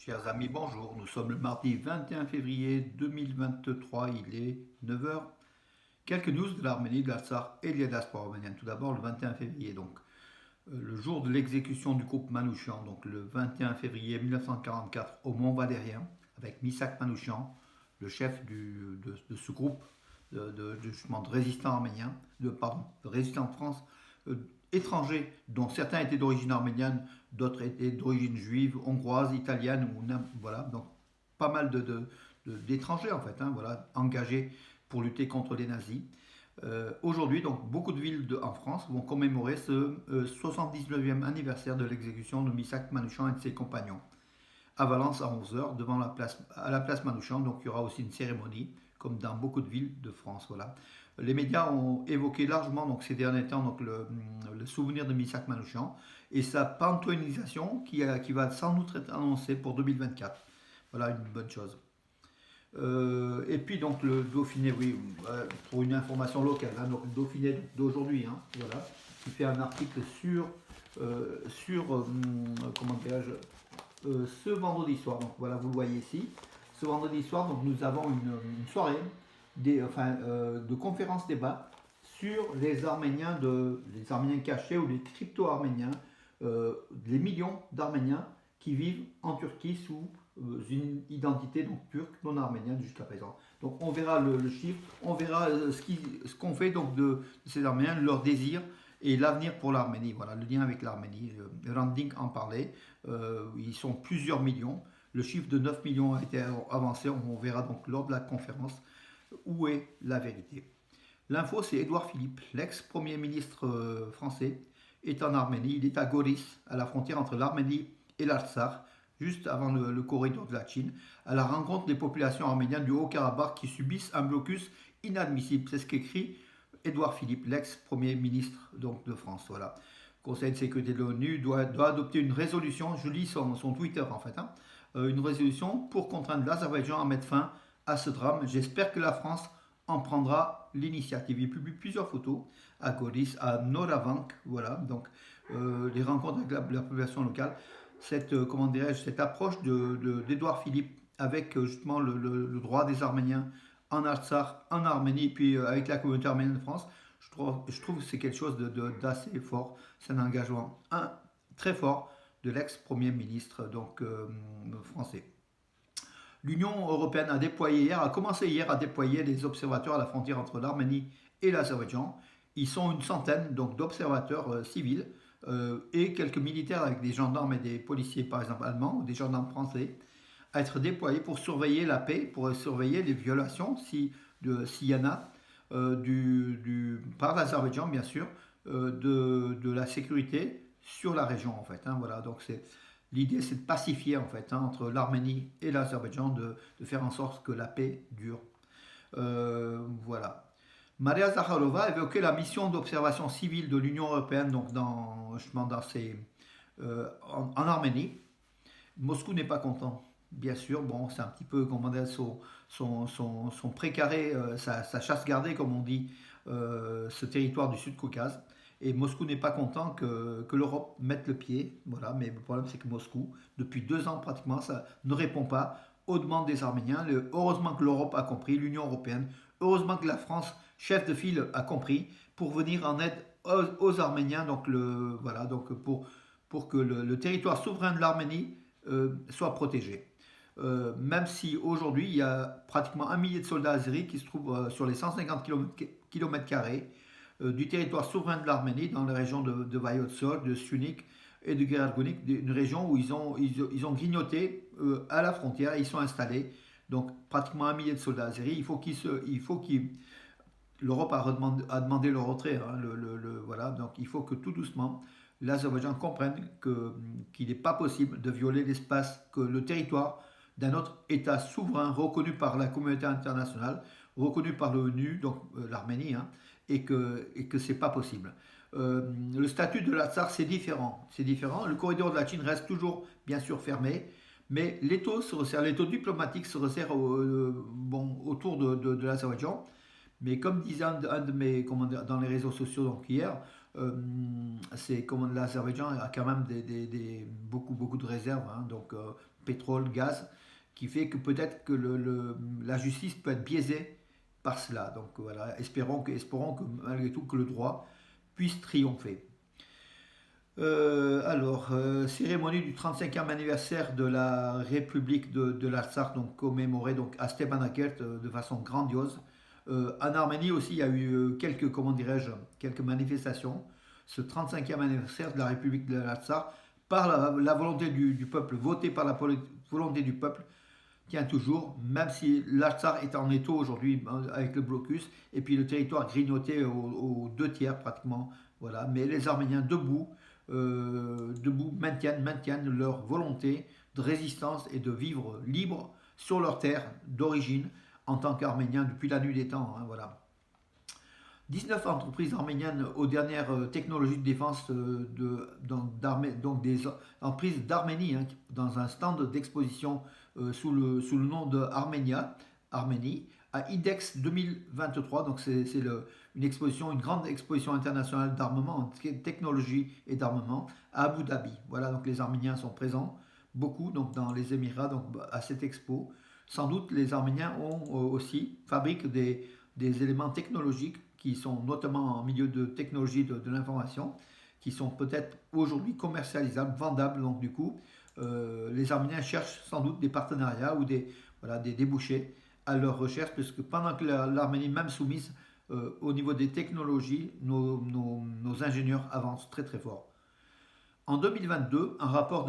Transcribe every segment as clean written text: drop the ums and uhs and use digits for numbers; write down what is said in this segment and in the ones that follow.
Chers amis, bonjour. Nous sommes le mardi 21 février 2023, il est 9 heures. Quelques news de l'Arménie, de l'Artsakh et de la diaspora arménienne. Tout d'abord, le 21 février, le jour de l'exécution du groupe Manouchian, donc le 21 février 1944 au Mont Valérien, avec Misak Manouchian, le chef de ce groupe justement de résistants arméniens, de résistants de France, étrangers, dont certains étaient d'origine arménienne, d'autres étaient d'origine juive, hongroise, italienne, voilà, donc pas mal d'étrangers en fait, voilà, engagés pour lutter contre les nazis. Aujourd'hui, donc, beaucoup de villes en France vont commémorer ce 79e anniversaire de l'exécution de Misak Manouchian et de ses compagnons. À Valence, à 11 heures, à la place Manouchian, donc il y aura aussi une cérémonie, comme dans beaucoup de villes de France. Voilà. Les médias ont évoqué largement donc, ces derniers temps donc, le souvenir de Misak Manouchian et sa panthéonisation qui va sans doute être annoncée pour 2024. Voilà une bonne chose. Et puis donc le Dauphiné, oui, pour une information locale, donc le Dauphiné d'aujourd'hui, voilà, qui fait un article sur comment dirais-je, ce vendredi soir. Donc voilà, vous le voyez ici. Ce vendredi soir, donc nous avons une soirée de conférence débat sur les Arméniens cachés ou les crypto-arméniens, les millions d'Arméniens qui vivent en Turquie sous une identité donc turque non arménienne jusqu'à présent. Donc on verra le chiffre, on verra ce qu'on fait donc de ces Arméniens, leur désir et l'avenir pour l'Arménie. Voilà le lien avec l'Arménie. Randing en parlait. Ils sont plusieurs millions. Le chiffre de 9 millions a été avancé. On verra donc lors de la conférence où est la vérité. L'info, c'est Édouard Philippe, l'ex-premier ministre français, est en Arménie. Il est à Goris, à la frontière entre l'Arménie et l'Artsakh, juste avant le corridor de la Chine, à la rencontre des populations arméniennes du Haut-Karabakh qui subissent un blocus inadmissible. C'est ce qu'écrit Édouard Philippe, l'ex-premier ministre donc, de France. Voilà. Le Conseil de sécurité de l'ONU doit adopter une résolution, je lis son Twitter en fait, une résolution pour contraindre l'Azerbaïdjan à mettre fin à ce drame. J'espère que la France en prendra l'initiative. Il publie plusieurs photos à Goris, à Noravank, voilà, donc les rencontres avec la population locale. Cette approche d'Édouard Philippe avec justement le droit des Arméniens en Artsakh, en Arménie, et puis avec la communauté arménienne de France, je trouve que c'est quelque chose d'assez fort. C'est un engagement très fort de l'ex-premier ministre donc, français. L'Union européenne a commencé hier à déployer les observateurs à la frontière entre l'Arménie et l'Azerbaïdjan. Ils sont une centaine donc d'observateurs civils et quelques militaires avec des gendarmes et des policiers par exemple allemands ou des gendarmes français à être déployés pour surveiller la paix, pour surveiller les violations s'il y en a par l'Azerbaïdjan bien sûr de la sécurité sur la région en fait. Voilà, donc l'idée c'est de pacifier en fait entre l'Arménie et l'Azerbaïdjan, de faire en sorte que la paix dure. Voilà. Maria Zakharova a évoqué la mission d'observation civile de l'Union européenne donc en Arménie. Moscou n'est pas content, bien sûr. Bon, c'est un petit peu comment dire, son précaré, sa chasse gardée, comme on dit, ce territoire du Sud-Caucase. Et Moscou n'est pas content que l'Europe mette le pied. Voilà, mais le problème, c'est que Moscou, depuis 2 ans pratiquement, ça ne répond pas aux demandes des Arméniens. Heureusement que l'Europe a compris, l'Union européenne. Heureusement que la France, chef de file, a compris pour venir en aide aux Arméniens. Donc, voilà, donc pour que le territoire souverain de l'Arménie soit protégé. Même si aujourd'hui, il y a pratiquement 1 millier de soldats azéris qui se trouvent sur les 150 km² du territoire souverain de l'Arménie, dans la région de Vayotsol, de Syunik et de Gerargonik, une région où ils ont grignoté à la frontière et ils sont installés. Donc pratiquement 1 millier de soldats azéris. L'Europe a demandé le retrait. Voilà, donc il faut que tout doucement l'Azerbaïdjan comprenne qu'il n'est pas possible de violer l'espace, que le territoire d'un autre État souverain reconnu par la communauté internationale, reconnu par l'ONU, donc l'Arménie, et que c'est pas possible. Le statut de l'Artsakh, c'est différent. Le corridor de la Chine reste toujours, bien sûr, fermé, mais l'étau diplomatique se resserre autour de l'Azerbaïdjan. Mais comme disait un de mes dans les réseaux sociaux donc hier, c'est comme l'Azerbaïdjan a quand même beaucoup de réserves, hein, donc pétrole, gaz, qui fait que peut-être que la justice peut être biaisée par cela. Donc voilà, espérons que malgré tout que le droit puisse triompher. Cérémonie du 35e anniversaire de la République de l'Artsakh, donc commémorée donc, à Stepanakert de façon grandiose. En Arménie aussi, il y a eu quelques, comment dirais-je, quelques manifestations. Ce 35e anniversaire de la République de l'Artsakh, par la volonté du peuple, voté par la volonté du peuple, tient toujours, même si l'Artsakh est en étau aujourd'hui avec le blocus, et puis le territoire grignoté aux 2 tiers pratiquement. Voilà. Mais les Arméniens debout maintiennent leur volonté de résistance et de vivre libre sur leur terre d'origine en tant qu'Arméniens depuis la nuit des temps. Hein, voilà. 19 entreprises arméniennes aux dernières technologies de défense donc des entreprises d'Arménie, hein, dans un stand d'exposition sous le nom de Arménie, à IDEX 2023. Donc c'est une grande exposition internationale d'armement, technologie et d'armement à Abu Dhabi. Voilà, donc les Arméniens sont présents, beaucoup donc dans les Émirats, donc à cette expo. Sans doute les Arméniens fabriquent des éléments technologiques qui sont notamment en milieu de technologie de l'information, qui sont peut-être aujourd'hui commercialisables, vendables. Donc du coup, les Arméniens cherchent sans doute des partenariats ou des débouchés à leur recherche, puisque pendant que l'Arménie, même soumise au niveau des technologies, nos ingénieurs avancent très très fort. En 2022, un rapport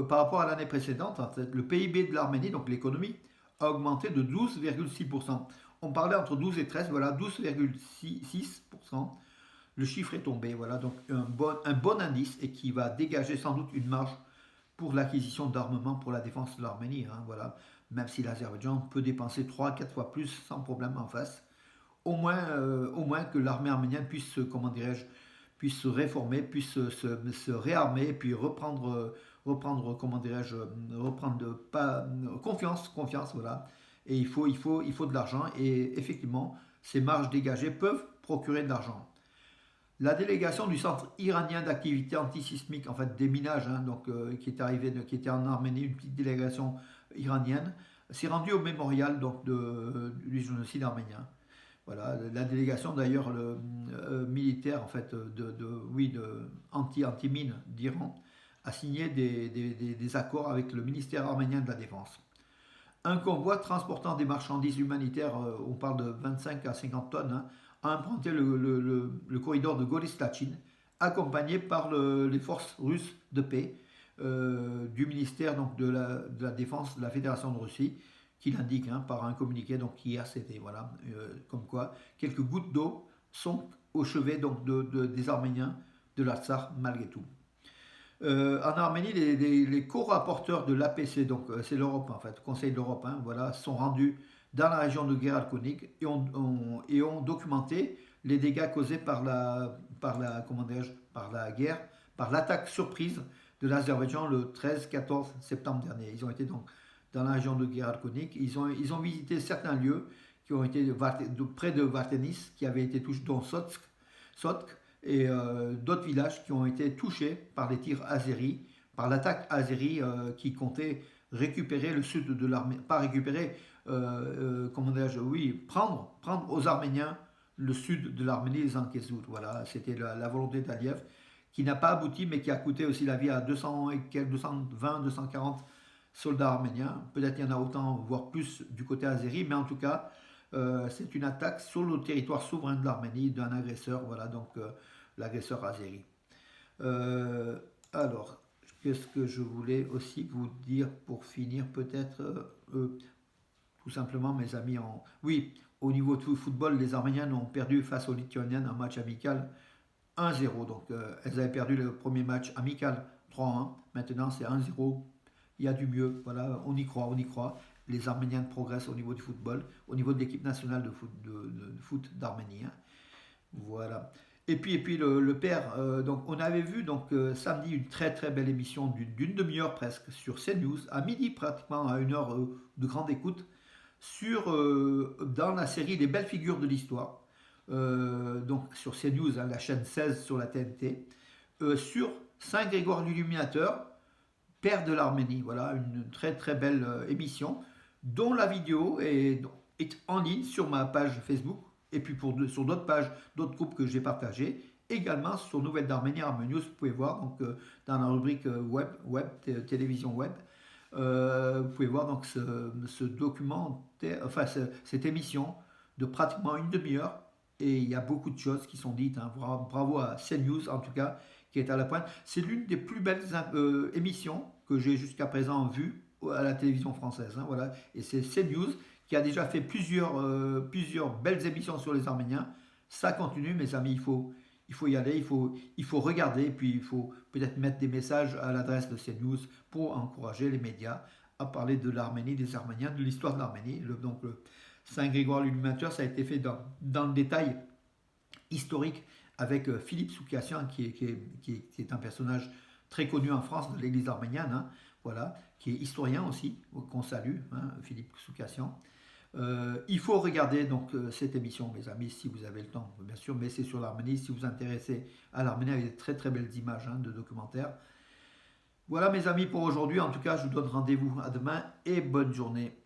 par rapport à l'année précédente, en fait, le PIB de l'Arménie, donc l'économie, a augmenté de 12,6%. On parlait entre 12 et 13, voilà, 12,6%. Le chiffre est tombé, voilà, donc un bon indice et qui va dégager sans doute une marge pour l'acquisition d'armement pour la défense de l'Arménie. Hein, voilà. Même si l'Azerbaïdjan peut dépenser 3-4 fois plus sans problème en face. Au moins que l'armée arménienne puisse, comment dirais-je, puisse se réformer, puisse se réarmer, et puis reprendre comment dirais-je, confiance, voilà. Et il faut de l'argent, et effectivement, ces marges dégagées peuvent procurer de l'argent. La délégation du Centre iranien d'activité antisismique, en fait des minages, hein, donc, qui était en Arménie, une petite délégation iranienne, s'est rendue au mémorial donc, du génocide arménien. Voilà, la délégation d'ailleurs militaire en fait anti-mine d'Iran a signé des accords avec le ministère arménien de la Défense. Un convoi transportant des marchandises humanitaires, on parle de 25 à 50 tonnes, hein, a emprunté le corridor de Goris-Lachin, accompagné par les forces russes de paix du ministère donc, de la Défense de la Fédération de Russie, qui l'indique hein, par un communiqué, donc hier c'était, voilà, comme quoi quelques gouttes d'eau sont au chevet donc, des Arméniens de l'Artsakh malgré tout. En Arménie, les co-rapporteurs de l'APC, donc c'est l'Europe en fait, le Conseil de l'Europe, hein, voilà, sont rendus dans la région de Geralkonik et ont documenté les dégâts causés par la guerre, par l'attaque surprise de l'Azerbaïdjan le 13-14 septembre dernier. Ils ont été donc dans la région de Geralkonik. Ils ont visité certains lieux qui ont été près de Vartenis, qui avaient été touchés, dont Sotk, et d'autres villages qui ont été touchés par les tirs azéris, par l'attaque azérie qui comptait récupérer le sud de l'Arménie, pas récupérer, prendre aux Arméniens le sud de l'Arménie, les Ankezout. Voilà, c'était la volonté d'Aliyev, qui n'a pas abouti, mais qui a coûté aussi la vie à 220, 240 soldats arméniens. Peut-être il y en a autant, voire plus du côté azéri, mais en tout cas, c'est une attaque sur le territoire souverain de l'Arménie d'un agresseur, voilà, donc l'agresseur azéri. Alors, qu'est-ce que je voulais aussi vous dire pour finir, peut-être, tout simplement, mes amis, oui, au niveau de football, les Arméniens ont perdu face aux Lituaniennes un match amical 1-0. Donc, elles avaient perdu le premier match amical 3-1. Maintenant, c'est 1-0. Il y a du mieux. Voilà, on y croit. Les Arméniens progressent au niveau du football, au niveau de l'équipe nationale de foot d'Arménie. Hein. Voilà. Et puis le père, donc on avait vu donc samedi une très très belle émission d'une demi-heure presque sur CNews, à midi pratiquement, à une heure de grande écoute, dans la série Les belles figures de l'histoire. donc sur CNews, hein, la chaîne 16 sur la TNT, sur Saint Grégoire l'Illuminateur, père de l'Arménie. Voilà, une très très belle émission dont la vidéo est en ligne sur ma page Facebook et puis sur d'autres pages, d'autres groupes que j'ai partagés. Également sur Nouvelles d'Arménie, Armenius, vous pouvez voir donc, dans la rubrique télévision web, vous pouvez voir donc ce documentaire, enfin cette émission de pratiquement une demi-heure et il y a beaucoup de choses qui sont dites. Hein. Bravo à CNews en tout cas qui est à la pointe. C'est l'une des plus belles émissions que j'ai jusqu'à présent vues à la télévision française. Hein, voilà. Et c'est CNews qui a déjà fait plusieurs belles émissions sur les Arméniens. Ça continue, mes amis, il faut y aller, il faut regarder, et puis il faut peut-être mettre des messages à l'adresse de CNews pour encourager les médias à parler de l'Arménie, des Arméniens, de l'histoire de l'Arménie. Donc le Saint Grégoire l'Illuminateur, ça a été fait dans le détail historique avec Philippe Soukiassian, qui est un personnage très connu en France de l'église arménienne, hein, voilà, qui est historien aussi, qu'on salue, hein, Philippe Soukiassian. Il faut regarder donc cette émission, mes amis, si vous avez le temps, bien sûr, mais c'est sur l'Arménie, si vous vous intéressez à l'Arménie, avec des très très belles images, hein, de documentaires. Voilà mes amis pour aujourd'hui, en tout cas je vous donne rendez-vous à demain et bonne journée.